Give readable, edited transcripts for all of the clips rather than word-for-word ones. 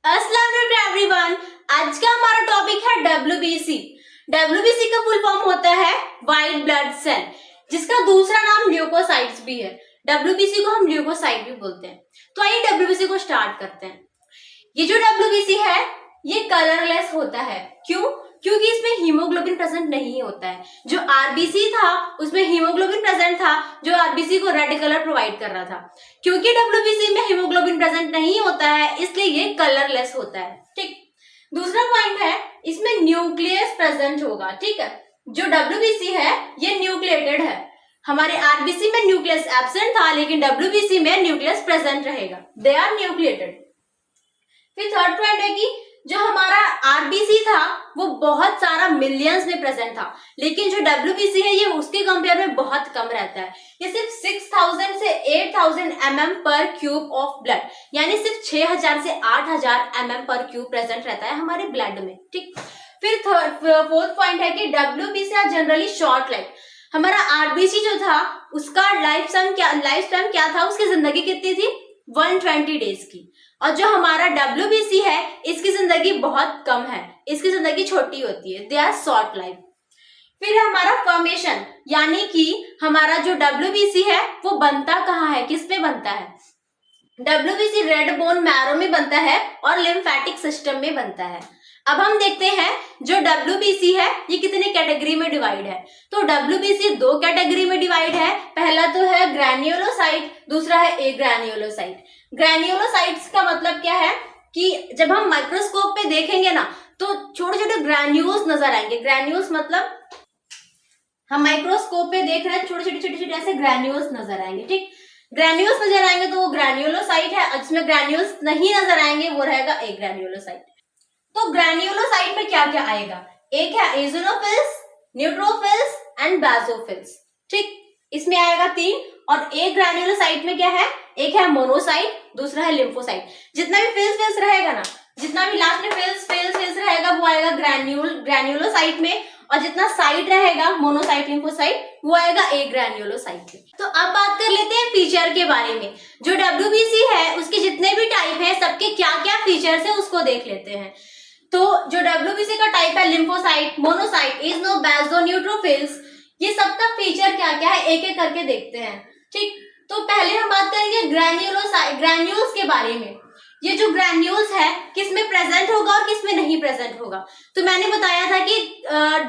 अस्सलाम वालेकुम एवरीवन। आज का हमारा टॉपिक है डब्ल्यूबीसी। डब्ल्यूबीसी का फुल फॉर्म होता है व्हाइट ब्लड सेल, जिसका दूसरा नाम ल्यूकोसाइट्स भी है। डब्ल्यूबीसी को हम ल्यूकोसाइट भी बोलते हैं। तो आइए डब्ल्यूबीसी को स्टार्ट करते हैं। ये जो डब्ल्यूबीसी है ये कलरलेस होता है। क्यों? क्योंकि इसमें हीमोग्लोबिन प्रेजेंट नहीं होता है। जो आरबीसी था उसमें हीमोग्लोबिन प्रेजेंट था, जो आरबीसी को रेड कलर प्रोवाइड कर रहा था। क्योंकि डब्ल्यूबीसी में हीमोग्लोबिन प्रेजेंट नहीं होता है इसलिए ये कलरलेस होता है। ठीक, दूसरा पॉइंट है इसमें न्यूक्लियस प्रेजेंट होगा। ठीक है, जो डब्ल्यूबीसी है ये न्यूक्लिएटेड है। हमारे आरबीसी में न्यूक्लियस एब्सेंट था लेकिन डब्ल्यूबीसी में न्यूक्लियस प्रेजेंट रहेगा। They are nucleated. फिर थर्ड पॉइंट है कि जो हमारा आरबीसी था वो बहुत सारा मिलियंस में प्रेजेंट था, लेकिन जो डब्ल्यूबीसी है ये उसके कंपेयर में बहुत कम रहता है। ये सिर्फ 6000 से 8000 mm पर क्यूब ऑफ ब्लड, यानी सिर्फ 6000 से 8000 mm पर क्यूब प्रेजेंट रहता है हमारे ब्लड में। ठीक, फिर फोर्थ पॉइंट है कि WBC are generally short life. हमारा आरबीसी जो था उसका लाइफ स्पैन क्या था, उसकी जिंदगी कितनी थी? 120 डेज की। और जो हमारा डब्ल्यूबीसी है इसकी जिंदगी बहुत कम है, इसकी जिंदगी छोटी होती है। They are short life. फिर हमारा फॉर्मेशन, यानी कि हमारा जो डब्ल्यूबीसी है वो बनता कहाँ है, किस में बनता है? डब्ल्यूबीसी रेड बोन मैरो में बनता है और लिम्फेटिक सिस्टम में बनता है। अब हम देखते हैं जो डब्ल्यूबीसी है ये कितनी कैटेगरी में डिवाइड है। तो डब्ल्यूबीसी दो कैटेगरी में डिवाइड है। पहला तो है ग्रैन्युलोसाइट, दूसरा है एग्रैन्युलोसाइट। ग्रैन्युलोसाइट्स का मतलब क्या है कि जब हम माइक्रोस्कोप पे देखेंगे ना तो छोटे छोटे ग्रैन्यूल्स नजर आएंगे। ग्रैन्यूल्स मतलब हम माइक्रोस्कोप पे देख रहे हैं, छोटे छोटे ऐसे ग्रैन्यूल्स नजर आएंगे। ठीक, ग्रैन्यूल्स नजर आएंगे तो वो ग्रैन्युलोसाइट है, और जिसमें ग्रैन्यूल्स नहीं नजर आएंगे वो रहेगा एग्रैन्युलोसाइट। तो ग्रैन्युलोसाइट में क्या क्या आएगा? एक है एओसिनोफिल्स, न्यूट्रोफिल्स एंड बेसोफिल्स। ठीक, इसमें आएगा 3। और एक ग्रैन्युलोसाइट में क्या है? एक है मोनोसाइट, दूसरा है लिम्फोसाइट। जितना भी फिल्स रहेगा ना, जितना भी लास्ट में फिल्स रहेगा वो आएगा ग्रैन्युलोसाइट में, और जितना साइट रहेगा मोनोसाइट लिम्फोसाइट वो आएगा एक ग्रैन्युलोसाइट में। तो अब बात कर लेते हैं फीचर के बारे में। जो डब्ल्यूबीसी है उसके जितने भी टाइप है सबके क्या क्या फीचर्स है उसको देख लेते हैं। तो जो डब्ल्यूबीसी का टाइप है लिम्फोसाइट, मोनोसाइट, इजनो, बेसो, न्यूट्रोफिल्स, ये सबका फीचर क्या क्या है एक एक करके देखते हैं। ठीक, तो पहले हम बात करेंगे ग्रैन्यूल्स के बारे में। ये जो ग्रैन्यूल्स है किसमें प्रेजेंट होगा और किसमें नहीं प्रेजेंट होगा। तो मैंने बताया था कि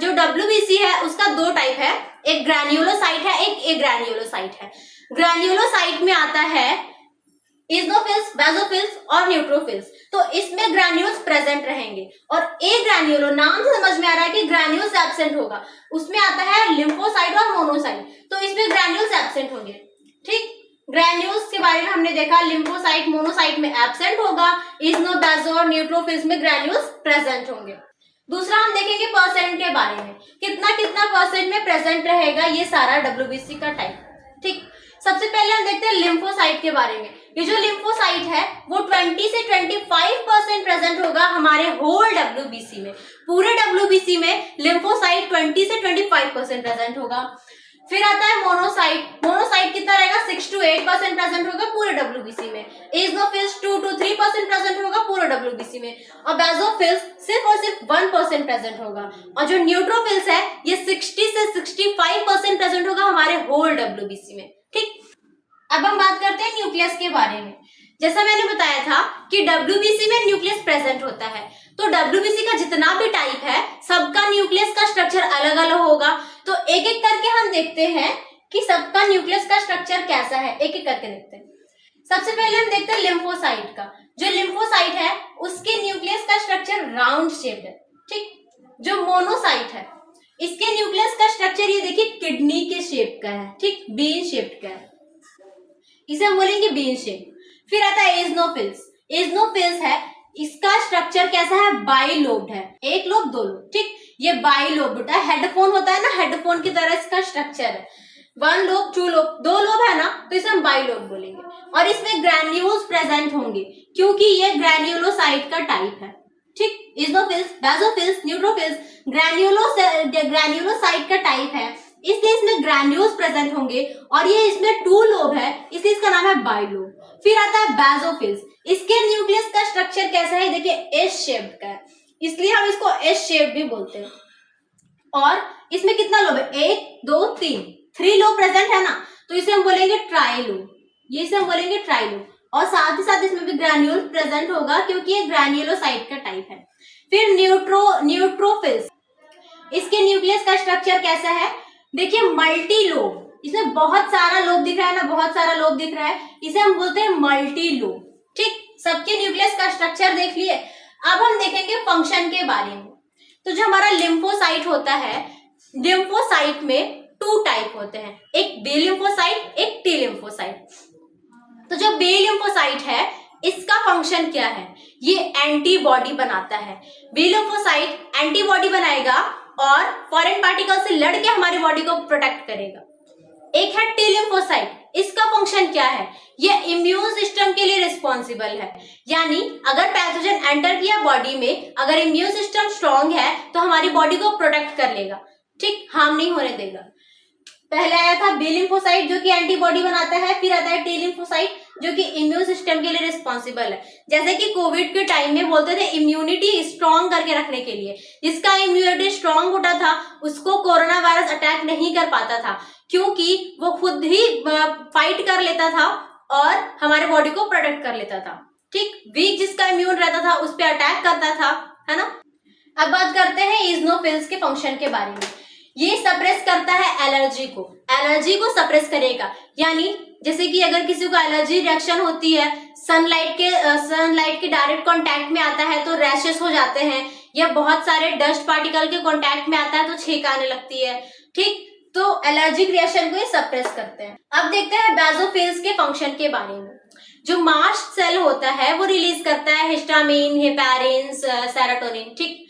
जो डब्ल्यूबीसी है उसका दो टाइप है, एक ग्रैन्युलोसाइट है, एक एग्रैन्युलोसाइट है। ग्रैन्युलोसाइट में आता है इजनोफिल्स, बेसोफिल्स और न्यूट्रोफिल्स। तो इसमें ग्रैन्यूल्स प्रेजेंट रहेंगे। और एग्रैन्युलो नाम से समझ में आ रहा है कि ग्रैन्यूल्स एब्सेंट होगा। उसमें आता है लिम्फोसाइट और मोनोसाइट, तो इसमें ग्रैन्यूल्स एब्सेंट होंगे। ठीक, ग्रैन्यूल्स के बारे में हमने देखा, लिम्फोसाइट, मोनोसाइट में एब्सेंट होगा, इजनो, बेसो और न्यूट्रोफिल्स में ग्रैन्यूल्स प्रेजेंट होंगे। दूसरा हम देखेंगे परसेंट के बारे में, कितना कितना परसेंट में प्रेजेंट रहेगा ये सारा डब्ल्यूबीसी का टाइप। ठीक, सबसे पहले हम देखते हैं लिम्फोसाइट के बारे में। ये जो लिम्फोसाइट है वो 20 से 25% प्रेजेंट होगा हमारे होल डब्ल्यूबीसी में। पूरे डब्ल्यूबीसी में लिम्फोसाइट 20 से 25% प्रेजेंट होगा। फिर आता है मोनोसाइट। मोनोसाइट कितना रहेगा? 6 to 8% प्रेजेंट होगा पूरे डब्ल्यूबीसी में। इजनोफिल्स 2 to 3% प्रेजेंट होगा पूरे डब्ल्यूबीसी में। और बेसोफिल्स सिर्फ और सिर्फ 1% प्रेजेंट होगा। और जो न्यूट्रोफिल्स है ये 60 से 65% प्रेजेंट होगा हमारे होल डब्ल्यूबीसी में। ठीक, अब हम बात करते हैं न्यूक्लियस के बारे में। जैसा मैंने बताया था कि डब्ल्यूबीसी में न्यूक्लियस प्रेजेंट होता है, तो डब्ल्यूबीसी का जितना भी टाइप है सबका न्यूक्लियस का स्ट्रक्चर अलग अलग होगा। तो एक एक करके हम देखते हैं कि सबका न्यूक्लियस का स्ट्रक्चर कैसा है, एक एक करके देखते हैं। सबसे पहले हम देखते हैं लिम्फोसाइट का। जो लिम्फोसाइट है उसके न्यूक्लियस का स्ट्रक्चर राउंड शेप्ड है। ठीक, जो मोनोसाइट है इसके न्यूक्लियस का स्ट्रक्चर ये देखिए किडनी के शेप का है। ठीक, बीन शेप का है, इसे हम बोलेंगे बीन शेप। फिर आता है एजनोफिल्स। एजनोफिल्स है, इसका स्ट्रक्चर कैसा है? बाइलोब्ड है, एक लोब दो लोब। ठीक, ये बाइलोब्ड है, हेडफोन होता है ना, हेडफोन की तरह इसका स्ट्रक्चर है। 1 लोब, 2 लोब, 2 लोब है ना, तो इसे हम बाइलोब बोलेंगे। और इसमें ग्रैन्यूल्स प्रेजेंट होंगे क्योंकि ये ग्रैन्युलोसाइट का टाइप है। ठीक, इजनोफिल्स, बेसोफिल्स, न्यूट्रोफिल्स ग्रैन्युलोसाइट का टाइप है, इसलिए इसमें ग्रैन्यूल्स प्रेजेंट होंगे। और ये इसमें 2 लोब है इसलिए इसका नाम है बाइलोब। फिर आता है बेसोफिल्स। इसके न्यूक्लियस का स्ट्रक्चर कैसा है, देखिए एस शेप्ड का है, इसलिए हम इसको एस शेप भी बोलते हैं। और इसमें कितना लोब है, 1 2 3, 3 लोब प्रेजेंट है ना, तो इसे हम बोलेंगे ट्राइलोब, ये इसे हम बोलेंगे ट्राइलोब। और साथ ही साथ इसमें भी ग्रैन्यूल प्रेजेंट होगा क्योंकि ये ग्रैन्युलोसाइट का टाइप है। फिर न्यूट्रोफिल्स, इसके न्यूक्लियस का स्ट्रक्चर कैसा है, देखिए मल्टी लोब, इसमें बहुत सारा लोब दिख रहा है ना, बहुत सारा लोब दिख रहा है, इसे हम बोलते हैं मल्टी लोब। ठीक, सबके न्यूक्लियस का स्ट्रक्चर देख लिए। अब हम देखेंगे फंक्शन के बारे में। तो जो हमारा लिम्फोसाइट होता है, लिम्फोसाइट में 2 टाइप होते हैं, एक बी लिम्फोसाइट, एक टी लिम्फोसाइट। तो जो बी लिम्फोसाइट है इसका फंक्शन क्या है, ये एंटीबॉडी बनाता है। बी लिम्फोसाइट एंटीबॉडी बनाएगा और फॉरेन पार्टिकल से लड़के हमारी बॉडी को प्रोटेक्ट करेगा। एक है टी लिम्फोसाइट, इसका फंक्शन क्या है, ये इम्यून सिस्टम के लिए रिस्पॉन्सिबल है, यानी अगर पैथोजन एंटर किया बॉडी में, अगर इम्यून सिस्टम स्ट्रांग है तो हमारी बॉडी को प्रोटेक्ट कर लेगा, ठीक, हार्म नहीं होने देगा। पहले आया था बी लिम्फोसाइट जो कि एंटीबॉडी बनाता है, फिर आता है टी लिम्फोसाइट जो कि इम्यून सिस्टम के लिए रिस्पॉन्सिबल है। जैसे कि कोविड के टाइम में बोलते थे इम्यूनिटी स्ट्रांग करके रखने के लिए, जिसका इम्यूनिटी स्ट्रांग होता था उसको कोरोना वायरस अटैक नहीं कर पाता था, क्योंकि वो खुद ही फाइट कर लेता था और हमारे बॉडी को प्रोटेक्ट कर लेता था। ठीक, वीक जिसका इम्यून रहता था उस पर अटैक करता था, है ना। अब बात करते हैं इजनोफिल्स के फंक्शन के बारे में। ये सप्रेस करता है एलर्जी को सप्रेस करेगा, यानी जैसे कि अगर किसी को एलर्जी रिएक्शन होती है, सनलाइट के डायरेक्ट कांटेक्ट में आता है तो रैशेस हो जाते हैं, या बहुत सारे डस्ट पार्टिकल के कांटेक्ट में आता है तो छींक आने लगती है। ठीक, तो एलर्जिक रिएक्शन को ये सप्रेस करते हैं। अब देखते हैं बेसोफिल्स के फंक्शन के बारे में। जो मास्ट सेल होता है वो रिलीज करता है हिस्टामिन, हेपारिन, सेरोटोनिन। ठीक,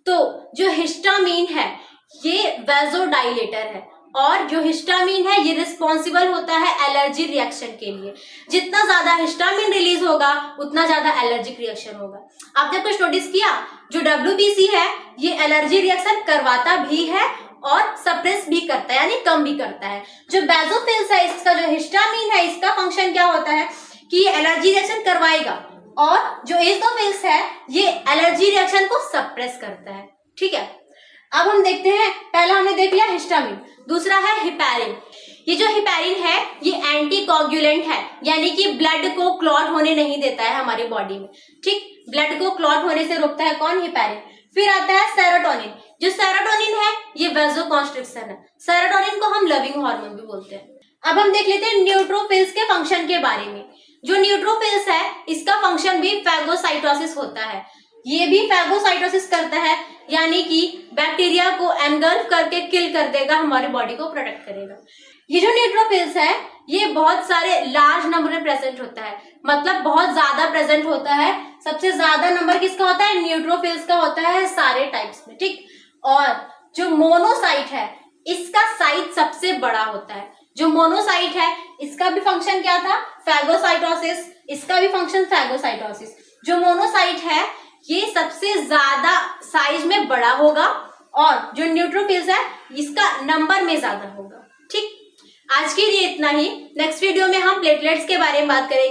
तो जो हिस्टामिन है ये वेजोडाइलेटर है, और जो हिस्टामिन है ये रिस्पॉन्सिबल होता है एलर्जी रिएक्शन के लिए। जितना ज्यादा हिस्टामिन रिलीज होगा उतना ज्यादा एलर्जिक रिएक्शन होगा। आपने कुछ नोटिस किया, जो WBC है ये एलर्जी रिएक्शन करवाता भी है और सप्रेस भी करता है, यानी कम भी करता है। जो बेसोफिल्स है इसका जो हिस्टामिन है इसका फंक्शन क्या होता है कि ये एलर्जी रिएक्शन करवाएगा, और जो इजनोफिल्स है ये एलर्जी रिएक्शन को सप्रेस करता है। ठीक है, अब हम देखते हैं, पहला हमने देख लिया हिस्टामिन, दूसरा है हिपैरिन। ये जो हिपैरिन है ये एंटीकोगुलेंट है, यानी कि ब्लड को क्लॉट होने नहीं देता है हमारी बॉडी में। ठीक, ब्लड को क्लॉट होने से रोकता है कौन, हिपैरिन। फिर आता है सेरोटोनिन। जो सेरोटोनिन है ये वेसोकॉन्स्ट्रिक्शन है, सेरोटोनिन को हम लविंग हार्मोन भी बोलते हैं। अब हम देख लेते हैं न्यूट्रोफिल्स के फंक्शन के बारे में। जो न्यूट्रोफिल्स है इसका फंक्शन भी फैगोसाइटोसिस होता है, ये भी फैगोसाइटोसिस करता है, यानी कि बैक्टीरिया को एनगल्फ करके किल कर देगा, हमारी बॉडी को प्रोटेक्ट करेगा। ये जो न्यूट्रोफिल्स है ये बहुत सारे लार्ज नंबर में प्रेजेंट होता है, मतलब बहुत ज्यादा प्रेजेंट होता है। सबसे ज्यादा नंबर किसका होता है, न्यूट्रोफिल्स का होता है सारे टाइप्स में। ठीक, और जो मोनोसाइट है इसका साइज सबसे बड़ा होता है। जो मोनोसाइट है इसका भी फंक्शन क्या था, फैगोसाइटोसिस, इसका भी फंक्शन फैगोसाइटोसिस। जो मोनोसाइट है ये सबसे ज्यादा साइज में बड़ा होगा, और जो न्यूट्रोफिल्स है इसका नंबर में ज्यादा होगा। ठीक, आज के लिए इतना ही। नेक्स्ट वीडियो में हम प्लेटलेट्स के बारे में बात करेंगे।